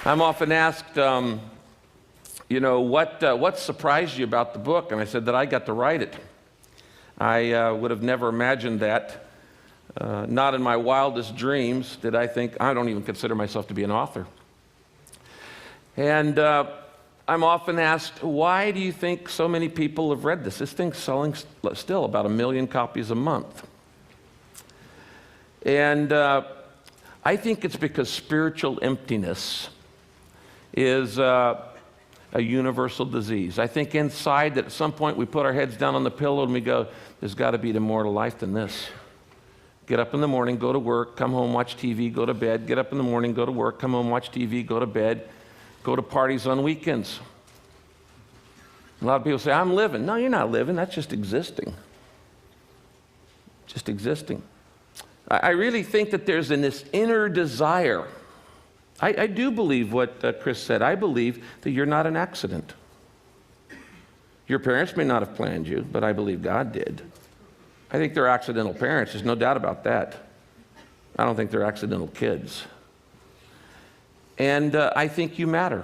I'm often asked, what surprised you about the book? And I said that I got to write it. I would have never imagined that. Not in my wildest dreams did I think, I don't even consider myself to be an author. And I'm often asked, why do you think so many people have read this? This thing's selling still about 1 million copies a month. And I think it's because spiritual emptiness is a universal disease. I think inside that at some point we put our heads down on the pillow and we go, there's got to be more to life than this. Get up in the morning, go to work, come home, watch TV, go to bed. Get up in the morning, go to work, come home, watch TV, go to bed. Go to parties on weekends. A lot of people say, I'm living. No, you're not living. That's just existing. Just existing. I really think that there's this inner desire. I do believe what Chris said. I believe that you're not an accident. Your parents may not have planned you, but I believe God did. I think they're accidental parents. There's no doubt about that. I don't think they're accidental kids. And I think you matter.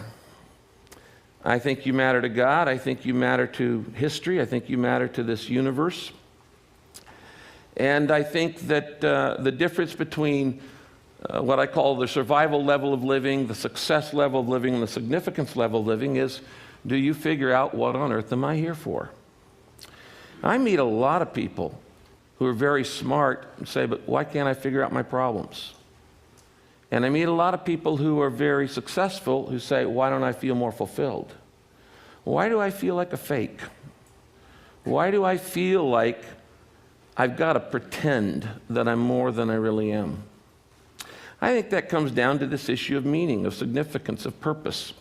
I think you matter to God. I think you matter to history. I think you matter to this universe. And I think that the difference between what I call the survival level of living, the success level of living, and the significance level of living is, do you figure out what on earth am I here for? I meet a lot of people who are very smart and say, but why can't I figure out my problems? And I meet a lot of people who are very successful who say, why don't I feel more fulfilled? Why do I feel like a fake? Why do I feel like I've got to pretend that I'm more than I really am? I think that comes down to this issue of meaning, of significance, of purpose.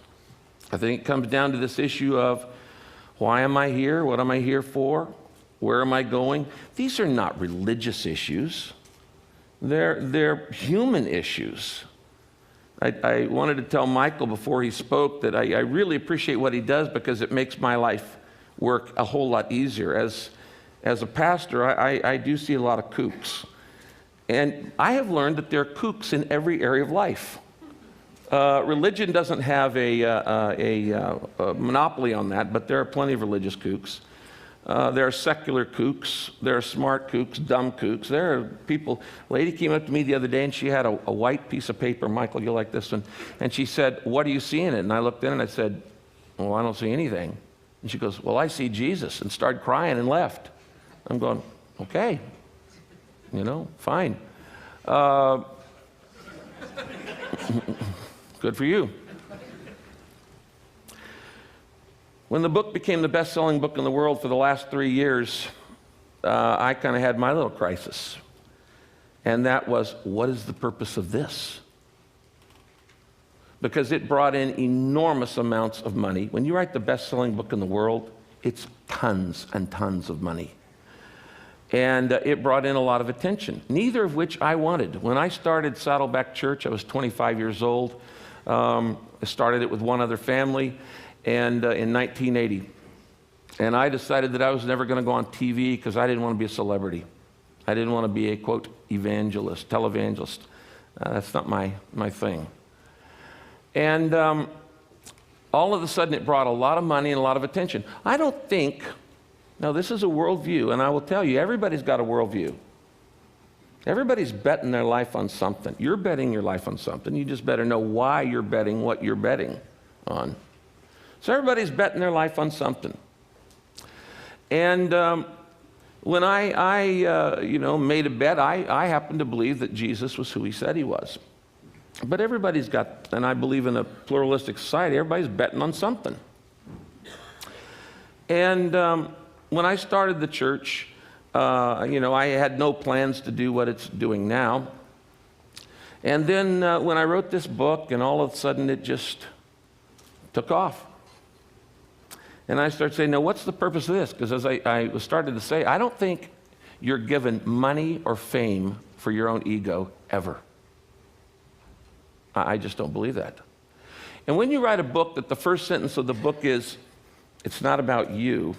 I think it comes down to this issue of, why am I here? What am I here for? Where am I going? These are not religious issues. They're human issues. I wanted to tell Michael before he spoke that I really appreciate what he does because it makes my life work a whole lot easier. As a pastor, I do see a lot of kooks. And I have learned that there are kooks in every area of life. Religion doesn't have a monopoly on that, but there are plenty of religious kooks. There are secular kooks, there are smart kooks, dumb kooks. There are people, a lady came up to me the other day and she had a white piece of paper. Michael, you'll like this one. And she said, what do you see in it? And I looked in and I said, well, I don't see anything. And she goes, well, I see Jesus, and started crying and left. I'm going, okay, fine. Good for you. When the book became the best-selling book in the world for the last 3 years, I kind of had my little crisis. And that was, what is the purpose of this? Because it brought in enormous amounts of money. When you write the best-selling book in the world, it's tons and tons of money. And it brought in a lot of attention, neither of which I wanted. When I started Saddleback Church, I was 25 years old. I started it with one other family. And in 1980. And I decided that I was never going to go on TV because I didn't want to be a celebrity. I didn't want to be a, quote, evangelist, televangelist. That's not my thing. And all of a sudden it brought a lot of money and a lot of attention. I don't think, now this is a worldview, and I will tell you, everybody's got a worldview. Everybody's betting their life on something. You're betting your life on something. You just better know why you're betting what you're betting on. So everybody's betting their life on something. And when I made a bet, I happen to believe that Jesus was who he said he was. But everybody's got, and I believe in a pluralistic society, everybody's betting on something. And when I started the church, I had no plans to do what it's doing now. And then when I wrote this book, and all of a sudden it just took off. And I started saying, now what's the purpose of this? Because as I started to say, I don't think you're given money or fame for your own ego ever. I just don't believe that. And when you write a book that the first sentence of the book is, it's not about you,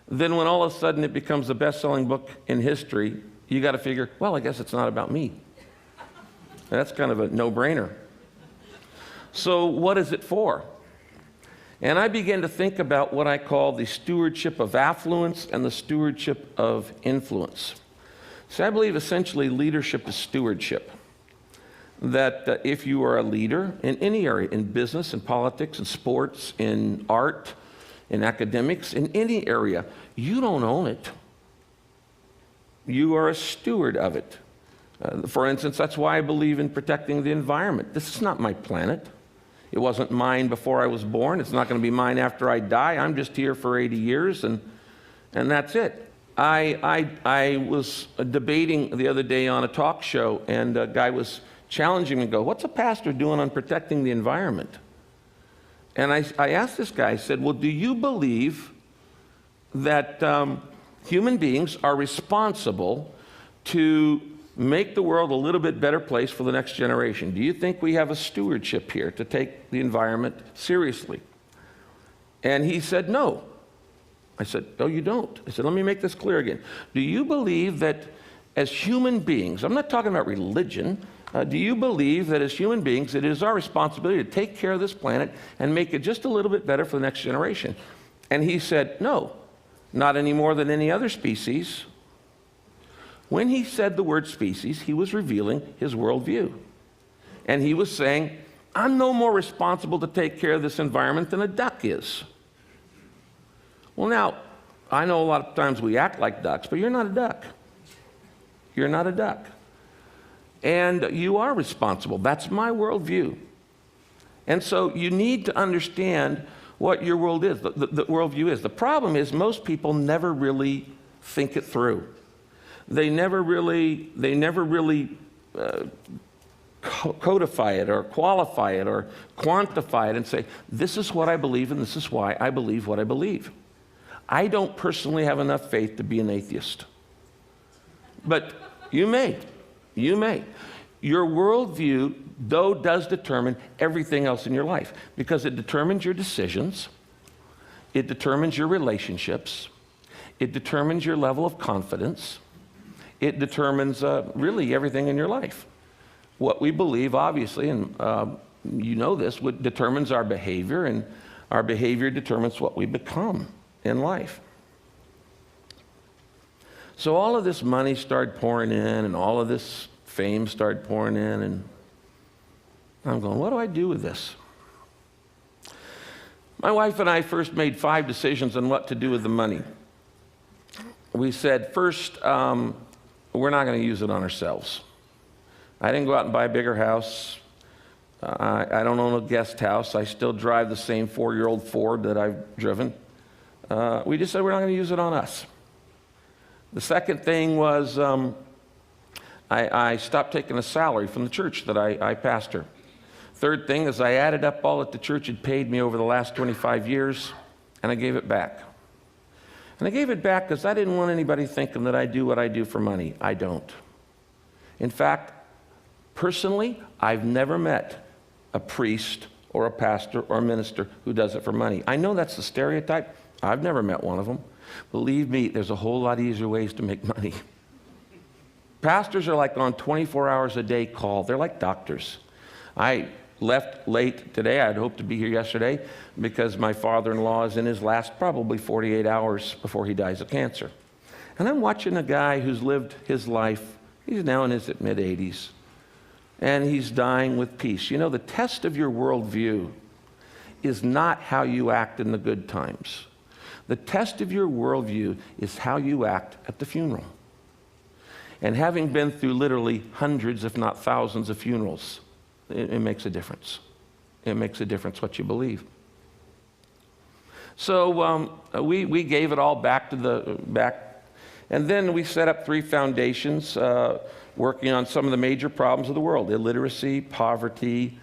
then when all of a sudden it becomes the best-selling book in history, you got to figure, well, I guess it's not about me. And that's kind of a no-brainer. So what is it for? And I began to think about what I call the stewardship of affluence and the stewardship of influence. So I believe essentially leadership is stewardship. That if you are a leader in any area, in business, in politics, in sports, in art, in academics, in any area, you don't own it. You are a steward of it. For instance, that's why I believe in protecting the environment. This is not my planet. It wasn't mine before I was born. It's not going to be mine after I die. I'm just here for 80 years, and that's it. I was debating the other day on a talk show, and a guy was challenging me and go, what's a pastor doing on protecting the environment? And I asked this guy, I said, well, do you believe that human beings are responsible to make the world a little bit better place for the next generation? Do you think we have a stewardship here to take the environment seriously? And he said, no. I said, no, you don't. I said, let me make this clear again. Do you believe that as human beings, I'm not talking about religion, do you believe that as human beings it is our responsibility to take care of this planet and make it just a little bit better for the next generation? And he said, no, not any more than any other species. When he said the word species, he was revealing his worldview. And he was saying, I'm no more responsible to take care of this environment than a duck is. Well, now, I know a lot of times we act like ducks, but you're not a duck. You're not a duck. And you are responsible. That's my worldview. And so you need to understand what your world is, the worldview is. The problem is most people never really think it through. They never really codify it or qualify it or quantify it and say, this is what I believe and this is why I believe what I believe. I don't personally have enough faith to be an atheist. But you may. Your worldview, though, does determine everything else in your life because it determines your decisions, it determines your relationships, it determines your level of confidence, it determines really everything in your life. What we believe, obviously, and you know this, determines our behavior, and our behavior determines what we become in life. So all of this money started pouring in, and all of this fame started pouring in, and I'm going, what do I do with this? My wife and I first made 5 decisions on what to do with the money. We said, first, we're not going to use it on ourselves. I didn't go out and buy a bigger house. I don't own a guest house. I still drive the same 4-year-old Ford that I've driven. We just said we're not going to use it on us. The second thing was I stopped taking a salary from the church that I pastor. Third thing is I added up all that the church had paid me over the last 25 years, and I gave it back. And I gave it back because I didn't want anybody thinking that I do what I do for money. I don't. In fact, personally, I've never met a priest or a pastor or a minister who does it for money. I know that's the stereotype. I've never met one of them. Believe me, there's a whole lot easier ways to make money. Pastors are like on 24 hours a day call. They're like doctors. I left late today. I'd hoped to be here yesterday because my father-in-law is in his last probably 48 hours before he dies of cancer. And I'm watching a guy who's lived his life. He's now in his mid-80s. And he's dying with peace. You know, the test of your worldview is not how you act in the good times. The test of your worldview is how you act at the funeral. And having been through literally hundreds, if not thousands of funerals, it makes a difference. It makes a difference what you believe. So we gave it all back to the back. And then we set up 3 foundations working on some of the major problems of the world: illiteracy, poverty,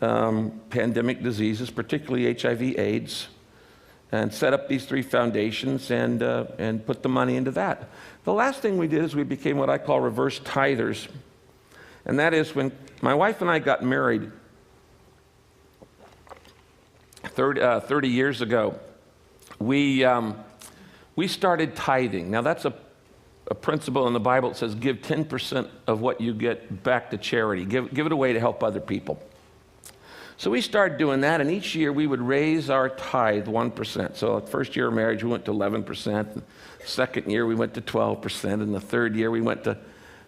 pandemic diseases, particularly HIV/AIDS, and set up these 3 foundations and put the money into that. The last thing we did is we became what I call reverse tithers. And that is when my wife and I got married 30 years ago, we started tithing. Now that's a principle in the Bible that says give 10% of what you get back to charity. Give it away to help other people. So we started doing that, and each year we would raise our tithe 1%. So the first year of marriage, we went to 11%. The second year, we went to 12%. And the third year, we went to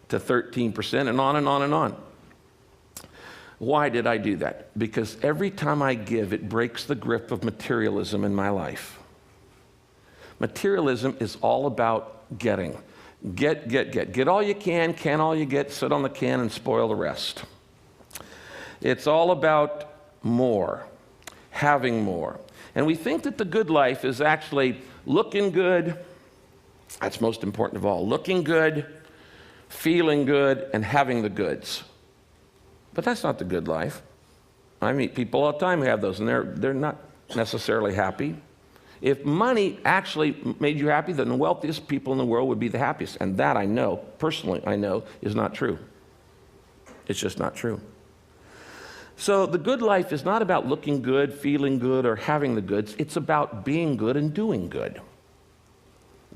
13%, and on and on and on. Why did I do that? Because every time I give, it breaks the grip of materialism in my life. Materialism is all about getting. Get all you can all you get, sit on the can and spoil the rest. It's all about more, having more. And we think that the good life is actually looking good. That's most important of all. Looking good, feeling good, and having the goods. But that's not the good life. I meet people all the time who have those, and they're not necessarily happy. If money actually made you happy, then the wealthiest people in the world would be the happiest. And that I know, personally I know, is not true. It's just not true. So the good life is not about looking good, feeling good, or having the goods. It's about being good and doing good.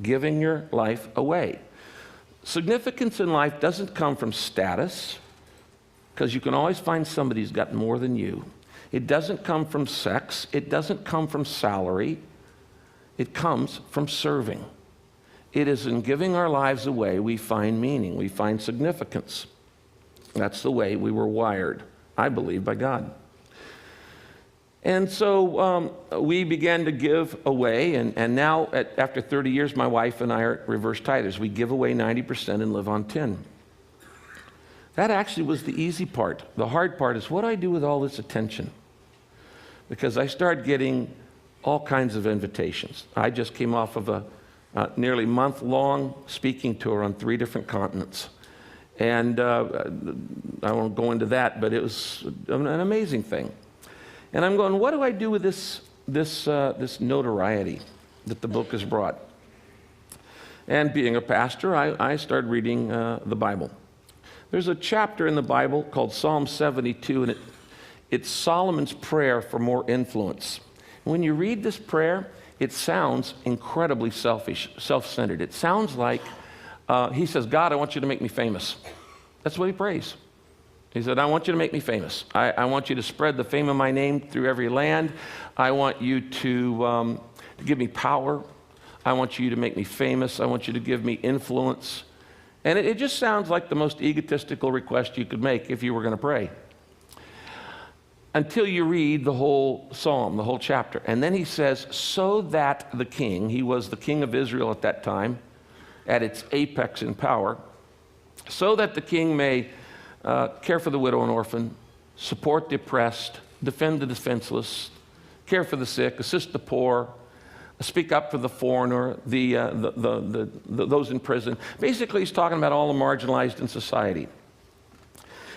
Giving your life away. Significance in life doesn't come from status, because you can always find somebody who's got more than you. It doesn't come from sex. It doesn't come from salary. It comes from serving. It is in giving our lives away we find meaning, we find significance. That's the way we were wired, I believe, by God. And so we began to give away, and now after 30 years, my wife and I are reverse tithers. We give away 90% and live on 10%. That actually was the easy part. The hard part is, what do I do with all this attention? Because I started getting all kinds of invitations. I just came off of a nearly month-long speaking tour on 3 different continents. And I won't go into that, but it was an amazing thing. And I'm going, what do I do with this notoriety that the book has brought? And being a pastor, I started reading the Bible. There's a chapter in the Bible called Psalm 72, and it's Solomon's prayer for more influence. When you read this prayer, it sounds incredibly selfish, self-centered. It sounds like he says, God, I want you to make me famous. That's what he prays. He said, I want you to make me famous. I want you to spread the fame of my name through every land. I want you to give me power. I want you to make me famous. I want you to give me influence. And it just sounds like the most egotistical request you could make if you were going to pray. Until you read the whole psalm, the whole chapter. And then he says, so that the king, he was the king of Israel at that time, at its apex in power, so that the king may care for the widow and orphan, support the oppressed, defend the defenseless, care for the sick, assist the poor, speak up for the foreigner, those in prison. Basically, he's talking about all the marginalized in society.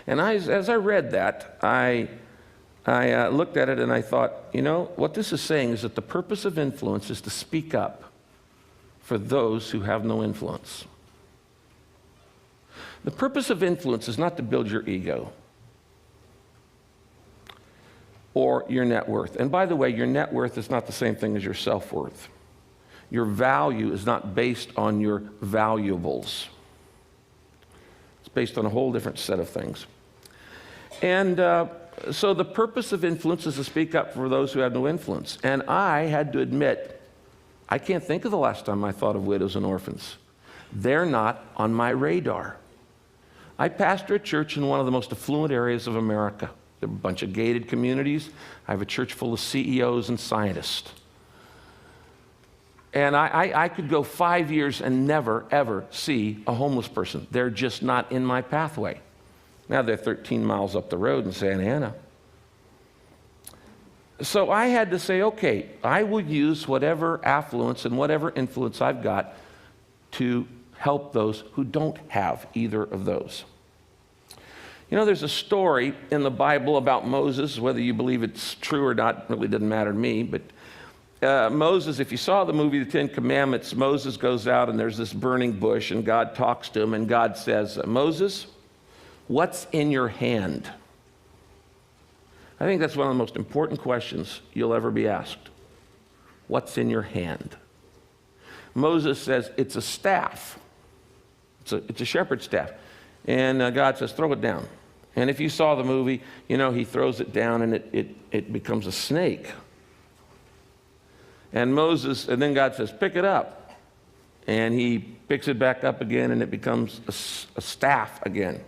And as I read that, I looked at it and I thought, you know, what this is saying is that the purpose of influence is to speak up for those who have no influence. The purpose of influence is not to build your ego or your net worth. And by the way, your net worth is not the same thing as your self-worth. Your value is not based on your valuables. It's based on a whole different set of things. And so the purpose of influence is to speak up for those who have no influence. And I had to admit, I can't think of the last time I thought of widows and orphans. They're not on my radar. I pastor a church in one of the most affluent areas of America. There are a bunch of gated communities. I have a church full of CEOs and scientists. And I could go 5 years and never, ever see a homeless person. They're just not in my pathway. Now they're 13 miles up the road in Santa Ana. So I had to say, okay, I will use whatever affluence and whatever influence I've got to help those who don't have either of those. You know, there's a story in the Bible about Moses. Whether you believe it's true or not really doesn't matter to me, but Moses, if you saw the movie The Ten Commandments, Moses goes out and there's this burning bush and God talks to him and God says, Moses, what's in your hand? I think that's one of the most important questions you'll ever be asked. What's in your hand? Moses says, it's a staff. It's a shepherd's staff. And God says, throw it down. And if you saw the movie, you know, he throws it down and it becomes a snake. And Moses, and then God says, pick it up. And he picks it back up again and it becomes a staff again.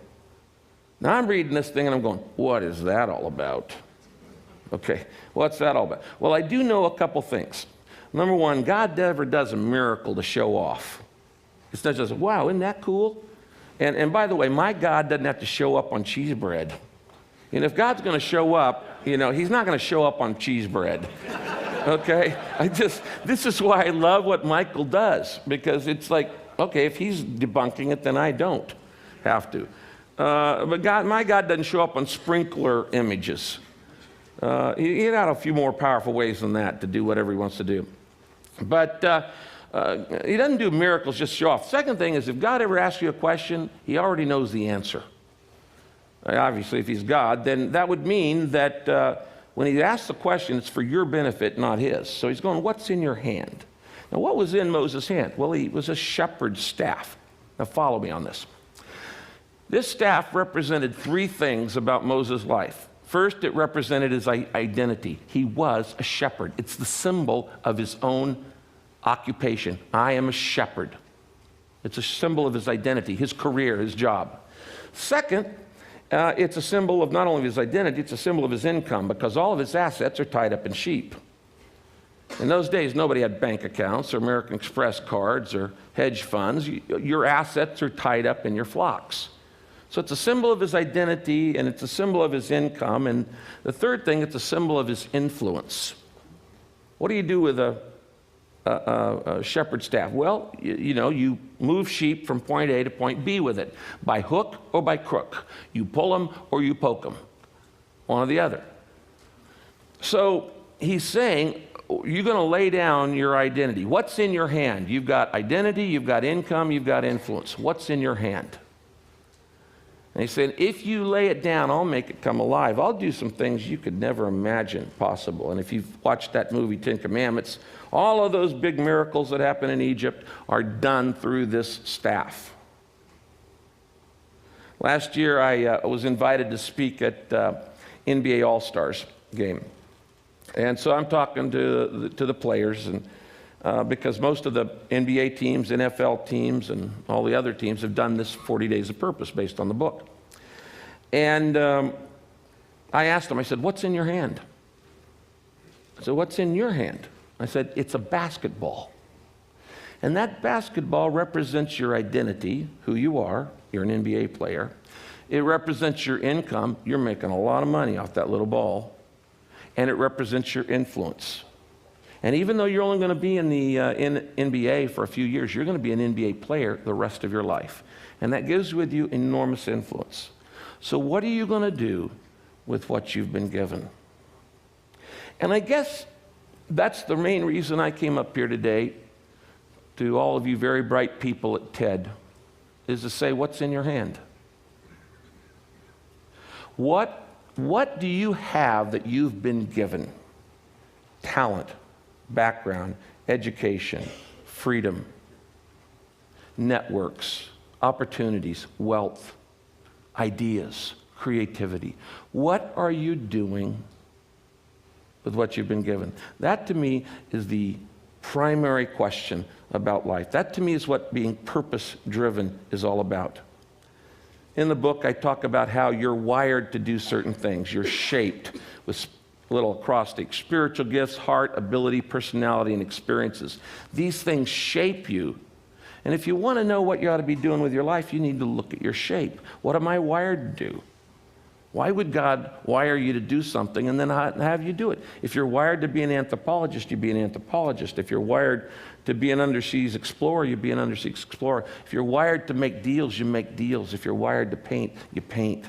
Now I'm reading this thing and I'm going, what is that all about? Okay, what's that all about? Well, I do know a couple things. Number one, God never does a miracle to show off. It's not just, wow, isn't that cool? And by the way, my God doesn't have to show up on cheese bread. And if God's going to show up, you know, he's not going to show up on cheese bread. Okay? This is why I love what Michael does, because it's like, okay, if he's debunking it, then I don't have to. But my God doesn't show up on sprinkler images. He got a few more powerful ways than that to do whatever he wants to do. But he doesn't do miracles just to show off. Second thing is, if God ever asks you a question, he already knows the answer. Obviously, if he's God, then that would mean that when he asks the question, it's for your benefit, not his. So he's going, what's in your hand? Now, what was in Moses' hand? Well, he was a shepherd's staff. Now, follow me on this. This staff represented three things about Moses' life. First, it represented his identity. He was a shepherd. It's the symbol of his own occupation. I am a shepherd. It's a symbol of his identity, his career, his job. Second, it's a symbol of not only his identity, it's a symbol of his income, because all of his assets are tied up in sheep. In those days, nobody had bank accounts or American Express cards or hedge funds. Your assets are tied up in your flocks. So it's a symbol of his identity, and it's a symbol of his income. And the third thing, it's a symbol of his influence. What do you do with a shepherd staff? Well, you know, you move sheep from point A to point B with it, by hook or by crook. You pull them or you poke them, one or the other. So he's saying, you're going to lay down your identity. What's in your hand? You've got identity, you've got income, you've got influence. What's in your hand? And he said, if you lay it down, I'll make it come alive. I'll do some things you could never imagine possible. And if you've watched that movie, Ten Commandments, all of those big miracles that happen in Egypt are done through this staff. Last year, I was invited to speak at NBA All-Stars game. And so I'm talking to the players, and because most of the NBA teams, NFL teams, and all the other teams have done this 40 Days of Purpose based on the book. And I asked them, I said, what's in your hand? I said, what's in your hand? I said, it's a basketball. And that basketball represents your identity, who you are. You're an NBA player. It represents your income. You're making a lot of money off that little ball. And it represents your influence. And even though you're only going to be in the NBA for a few years, you're going to be an NBA player the rest of your life. And that gives with you enormous influence. So what are you going to do with what you've been given? And I guess that's the main reason I came up here today to all of you very bright people at TED, is to say, what's in your hand? What do you have that you've been given? Talent, background, education, freedom, networks, opportunities, wealth, ideas, creativity. What are you doing with what you've been given? That to me is the primary question about life. That to me is what being purpose-driven is all about. In the book, I talk about how you're wired to do certain things. You're shaped with little acrostic: spiritual gifts, heart, ability, personality, and experiences. These things shape you. And if you want to know what you ought to be doing with your life, you need to look at your shape. What am I wired to do? Why would God wire you to do something and then have you do it? If you're wired to be an anthropologist, you be an anthropologist. If you're wired to be an underseas explorer, you be an underseas explorer. If you're wired to make deals, you make deals. If you're wired to paint, you paint.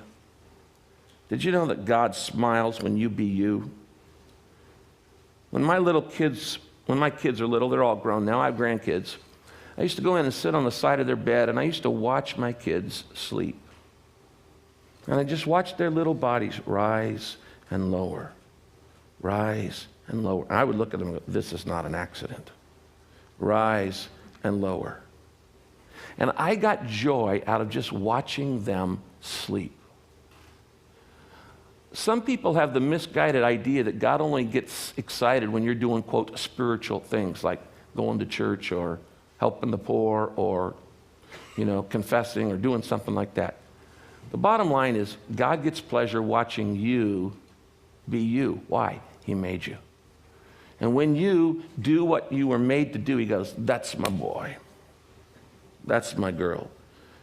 Did you know that God smiles when you be you? When my kids are little, they're all grown now, I have grandkids. I used to go in and sit on the side of their bed, and I used to watch my kids sleep. And I just watched their little bodies rise and lower, rise and lower. And I would look at them and go, this is not an accident. Rise and lower. And I got joy out of just watching them sleep. Some people have the misguided idea that God only gets excited when you're doing, quote, spiritual things like going to church or helping the poor or, confessing or doing something like that. The bottom line is God gets pleasure watching you be you. Why? He made you. And when you do what you were made to do, he goes, that's my boy. That's my girl.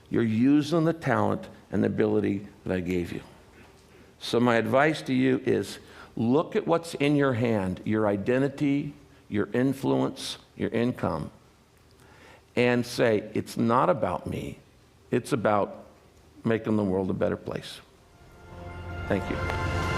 You're using the talent and the ability that I gave you. So my advice to you is look at what's in your hand, your identity, your influence, your income, and say, it's not about me. It's about making the world a better place. Thank you.